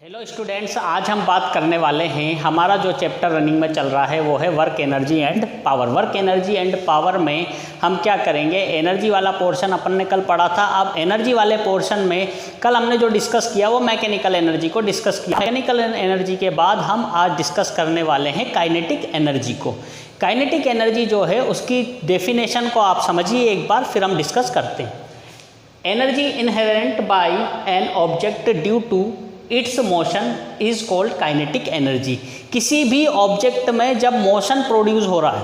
Hello students, आज हम बात करने वाले हैं। हमारा जो चैप्टर रनिंग में चल रहा है वो है work energy and power. Work energy and power में हम क्या करेंगे, एनर्जी वाला पोर्शन अपन ने कल पढ़ा था। अब एनर्जी वाले पोर्शन में कल हमने जो डिस्कस किया वो मैकेनिकल एनर्जी को डिस्कस किया। मैकेनिकल एनर्जी के बाद हम आज डिस्कस करने वाले हैं काइनेटिक एनर्जी को। काइनेटिक एनर्जी जो है उसकी डेफिनेशन को आप समझिए एक बार, फिर हम डिस्कस करते हैं। Energy inherent by an object due to its motion is called kinetic energy. किसी भी ऑब्जेक्ट में जब मोशन प्रोड्यूस हो रहा है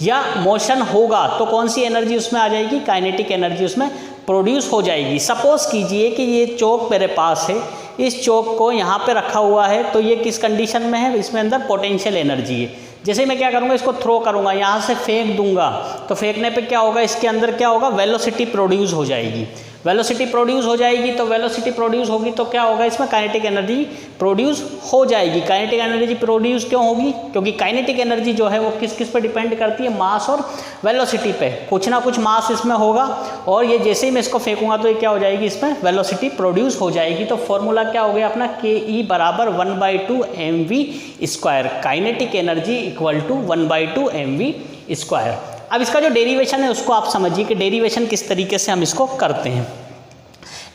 या मोशन होगा तो कौन सी एनर्जी उसमें आ जाएगी, काइनेटिक एनर्जी उसमें प्रोड्यूस हो जाएगी। सपोज कीजिए कि ये चौक मेरे पास है, इस चौक को यहाँ पे रखा हुआ है, तो ये किस कंडीशन में है, इसमें अंदर पोटेंशियल एनर्जी है। जैसे मैं क्या करूँगा, इसको थ्रो करूँगा, यहाँ से फेंक दूंगा, तो फेंकने पे क्या होगा, इसके अंदर क्या होगा, वेलोसिटी प्रोड्यूस हो जाएगी। वेलोसिटी प्रोड्यूस हो जाएगी तो वेलोसिटी प्रोड्यूस होगी तो क्या होगा, इसमें काइनेटिक एनर्जी प्रोड्यूस हो जाएगी। काइनेटिक एनर्जी प्रोड्यूस क्यों होगी, क्योंकि काइनेटिक एनर्जी जो है वो किस किस पर डिपेंड करती है, मास और वेलोसिटी पे। कुछ ना कुछ मास इसमें होगा और ये जैसे ही मैं इसको फेंकूंगा तो ये क्या हो जाएगी, इसमें वेलोसिटी प्रोड्यूस हो जाएगी। तो फॉर्मूला क्या हो गया अपना, के बराबर 1/2 mv²। Kinetic energy equal to 1/2 mv²। अब इसका जो डेरिवेशन है उसको आप समझिए कि डेरिवेशन किस तरीके से हम इसको करते हैं।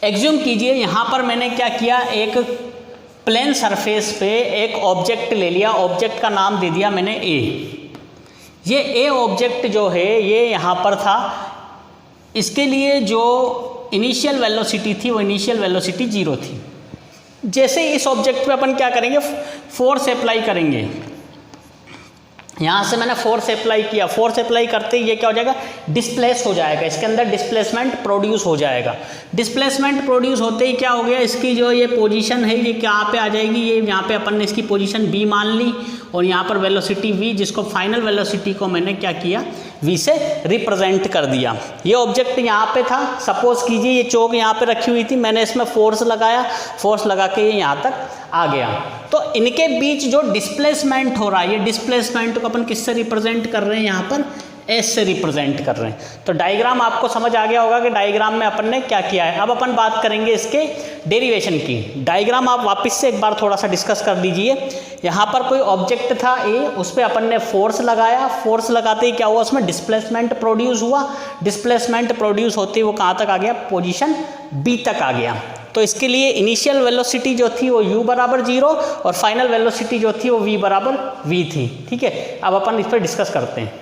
एग्ज्यूम कीजिए यहाँ पर मैंने क्या किया, एक प्लेन सरफेस पे एक ऑब्जेक्ट ले लिया, ऑब्जेक्ट का नाम दे दिया मैंने ए। ये ए ऑब्जेक्ट जो है ये यहाँ पर था, इसके लिए जो इनिशियल वेलोसिटी थी वो इनिशियल वेलोसिटी 0 थी। जैसे इस ऑब्जेक्ट पे अपन क्या करेंगे, फोर्स अप्लाई करेंगे। यहाँ से मैंने फोर्स अप्लाई किया, फोर्स अप्लाई करते ही ये क्या हो जाएगा, डिस्प्लेस हो जाएगा, इसके अंदर डिस्प्लेसमेंट प्रोड्यूस हो जाएगा। डिस्प्लेसमेंट प्रोड्यूस होते ही क्या हो गया, इसकी जो ये पोजीशन है ये कहाँ पे आ जाएगी, ये यहाँ पे अपन ने इसकी पोजीशन बी मान ली और यहाँ पर वेलोसिटी वी, जिसको फाइनल वेलोसिटी को मैंने क्या किया, वी से रिप्रेजेंट कर दिया। ये ऑब्जेक्ट यहाँ पे था, सपोज कीजिए ये चौक यहाँ पे रखी हुई थी, मैंने इसमें फोर्स लगाया, फोर्स लगा के ये यहाँ तक आ गया। तो इनके बीच जो डिस्प्लेसमेंट हो रहा है, ये डिस्प्लेसमेंट को अपन किससे रिप्रेजेंट कर रहे हैं, यहाँ पर एस से रिप्रेजेंट कर रहे हैं। तो डायग्राम आपको समझ आ गया होगा कि डायग्राम में अपन ने क्या किया है। अब अपन बात करेंगे इसके डेरिवेशन की। डायग्राम आप वापस से एक बार थोड़ा सा डिस्कस कर दीजिए। यहाँ पर कोई ऑब्जेक्ट था ए, उस पर अपन ने फोर्स लगाया, फोर्स लगाते ही क्या हुआ, उसमें डिस्प्लेसमेंट प्रोड्यूस हुआ। डिस्प्लेसमेंट प्रोड्यूस होते ही वो कहाँ तक आ गया, पोजीशन बी तक आ गया। तो इसके लिए इनिशियल वेलोसिटी जो थी वो u बराबर 0 और फाइनल वेलोसिटी जो थी वो v बराबर v थी। ठीक है, अब अपन इस पर डिस्कस करते हैं।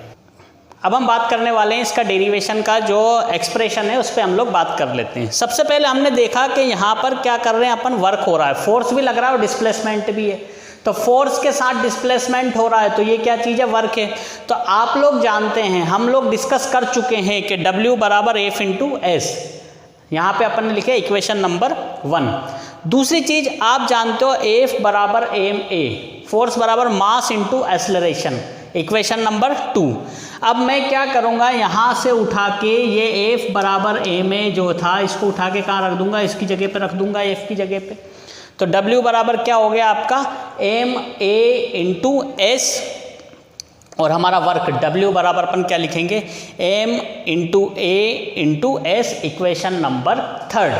अब हम बात करने वाले हैं इसका डेरिवेशन का, जो एक्सप्रेशन है उस पर हम लोग बात कर लेते हैं। सबसे पहले हमने देखा कि यहाँ पर क्या कर रहे हैं अपन, वर्क हो रहा है, फोर्स भी लग रहा है और डिस्प्लेसमेंट भी है। तो फोर्स के साथ डिस्प्लेसमेंट हो रहा है तो ये क्या चीज़ है, वर्क है। तो आप लोग जानते हैं, हम लोग डिस्कस कर चुके हैं कि W बराबर F × S, यहाँ पे अपन ने लिखे इक्वेशन नंबर 1। दूसरी चीज आप जानते हो F बराबर ma, फोर्स बराबर mass into acceleration, equation number 2। अब मैं क्या करूँगा, यहाँ से उठा के ये F बराबर ma जो था इसको उठा के कहाँ रख दूंगा, इसकी जगह पे रख दूंगा, F की जगह पे। तो W बराबर क्या हो गया आपका, ma × S और हमारा वर्क W बराबर अपन क्या लिखेंगे, m × a × S, equation number 3।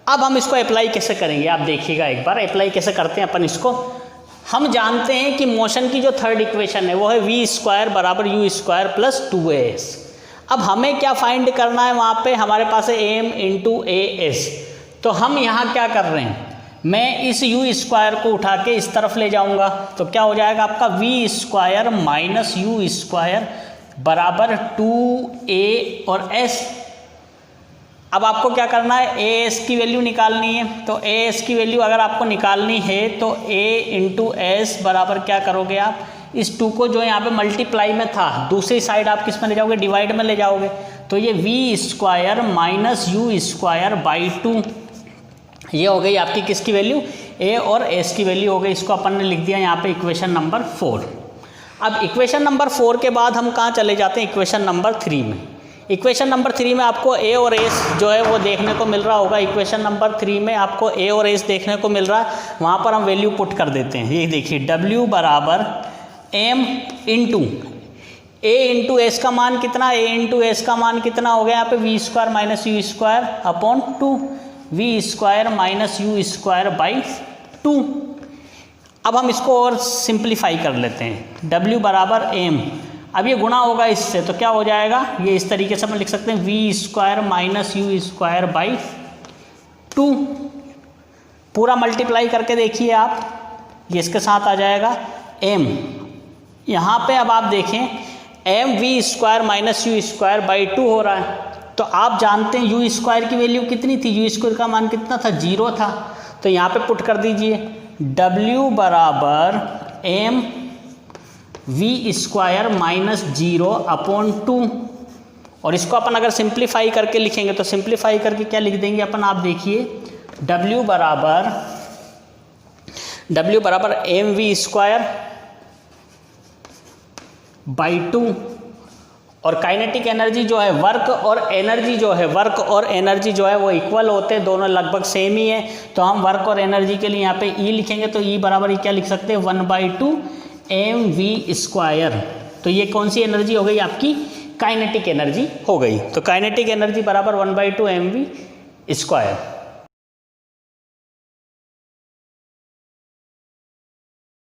अब हम इसको अप्लाई कैसे करेंगे, आप देखिएगा एक बार अप्लाई कैसे करते हैं अपन इसको। हम जानते हैं कि मोशन की जो थर्ड इक्वेशन है वो है v² बराबर u² + 2as। अब हमें क्या फाइंड करना है, वहाँ पे हमारे पास है m × as। तो हम यहाँ क्या कर रहे हैं, मैं इस u² को उठा के इस तरफ ले जाऊंगा तो क्या हो जाएगा आपका v² - u² बराबर 2a और s। अब आपको क्या करना है, as की वैल्यू निकालनी है। तो as की वैल्यू अगर आपको निकालनी है तो a × s बराबर क्या करोगे आप, इस 2 को जो यहाँ पे मल्टीप्लाई में था दूसरी साइड आप किस में ले जाओगे, डिवाइड में ले जाओगे। तो ये v² - u² 2, ये हो गई आपकी किसकी वैल्यू, a और s की वैल्यू हो गई। इसको अपन ने लिख दिया यहाँ पे इक्वेशन नंबर 4। अब इक्वेशन नंबर 4 के बाद हम कहाँ चले जाते हैं, इक्वेशन नंबर 3 में। इक्वेशन नंबर 3 में आपको a और s जो है वो देखने को मिल रहा होगा। इक्वेशन नंबर 3 में आपको a और s देखने को मिल रहा है, वहाँ पर हम वैल्यू पुट कर देते हैं। ये देखिए W बराबर m × a × s का मान कितना, a × s का मान कितना हो गया यहाँ पे, v² - u² / 2, v² - u² 2। अब हम इसको और सिंप्लीफाई कर लेते हैं, W बराबर m, अब ये गुणा होगा इससे तो क्या हो जाएगा, ये इस तरीके से हम लिख सकते हैं v square minus U square by 2। पूरा मल्टीप्लाई करके देखिए आप, ये इसके साथ आ जाएगा m। यहाँ पे अब आप देखें M V square minus U square by 2 हो रहा है, तो आप जानते हैं यू स्क्वायर की वैल्यू कितनी थी, यू स्क्वायर का मान कितना था, 0 था। तो यहाँ पे पुट कर दीजिए W बराबर M V square minus 0 upon 2, और इसको अपन अगर सिंप्लीफाई करके लिखेंगे तो सिंप्लीफाई करके क्या लिख देंगे अपन, आप देखिए W बराबर एम वी स्क्वायर बाई 2, और काइनेटिक एनर्जी जो है वर्क और एनर्जी जो है वो इक्वल होते हैं, दोनों लगभग सेम ही है। तो हम वर्क और एनर्जी के लिए यहाँ पे E लिखेंगे, तो E बराबर क्या लिख सकते हैं, 1/2 एम वी स्क्वायर। तो ये कौन सी एनर्जी हो गई आपकी, काइनेटिक एनर्जी हो गई। तो काइनेटिक एनर्जी बराबर 1/2 एम वी स्क्वायर।